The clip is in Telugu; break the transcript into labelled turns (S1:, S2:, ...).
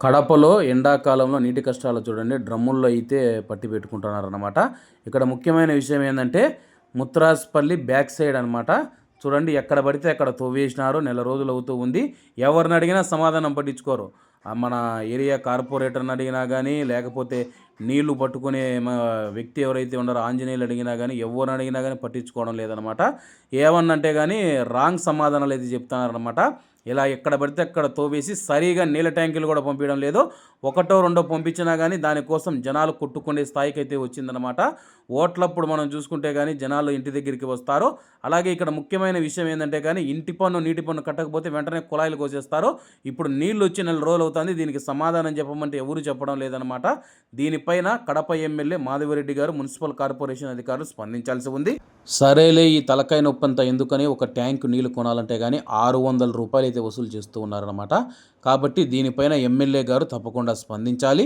S1: కడపలో ఎండాకాలంలో నీటి కష్టాలు చూడండి. డ్రమ్ముల్లో అయితే పట్టి పెట్టుకుంటున్నారనమాట. ఇక్కడ ముఖ్యమైన విషయం ఏందంటే ముత్రాస్పల్లి బ్యాక్ సైడ్ అనమాట. చూడండి, ఎక్కడ పడితే అక్కడ తవ్వేసినారు. నెల రోజులు అవుతూ ఉంది. ఎవరిని అడిగినా సమాధానం పట్టించుకోరు. మన ఏరియా కార్పొరేటర్ని అడిగినా కానీ, లేకపోతే నీళ్లు పట్టుకునే వ్యక్తి ఎవరైతే ఉన్నారో ఆంజనేయులు అడిగినా కానీ, ఎవరిని అడిగినా కానీ పట్టించుకోవడం లేదనమాట. ఏమన్నంటే కానీ రాంగ్ సమాధానాలు అయితే చెప్తున్నారనమాట. ఇలా ఎక్కడ పడితే అక్కడ తోవేసి సరిగా నీళ్ళ ట్యాంకులు కూడా పంపించడం లేదు. ఒకటో రెండో పంపించినా కానీ దానికోసం జనాలు కొట్టుకునే స్థాయికి అయితే వచ్చిందనమాట. ఓట్లప్పుడు మనం చూసుకుంటే కానీ జనాలు ఇంటి దగ్గరికి వస్తారు. అలాగే ఇక్కడ ముఖ్యమైన విషయం ఏంటంటే కానీ ఇంటి పన్ను నీటి పన్ను కట్టకపోతే వెంటనే కుళాయిలు కోసేస్తారు. ఇప్పుడు నీళ్ళు వచ్చి నెల రోజులు అవుతుంది. దీనికి సమాధానం చెప్పమంటే ఎవరు చెప్పడం లేదనమాట. దీనిపైన కడప ఎమ్మెల్యే మాధవిరెడ్డి గారు, మున్సిపల్ కార్పొరేషన్ అధికారులు స్పందించాల్సి ఉంది. సరేలే, ఈ తలకాయ నొప్పంతా ఎందుకని ఒక ట్యాంకు నీళ్లు కొనాలంటే కానీ 600 రూపాయలు అయితే వసూలు చేస్తూ ఉన్నారనమాట. కాబట్టి దీనిపైన ఎమ్మెల్యే గారు తప్పకుండా స్పందించాలి.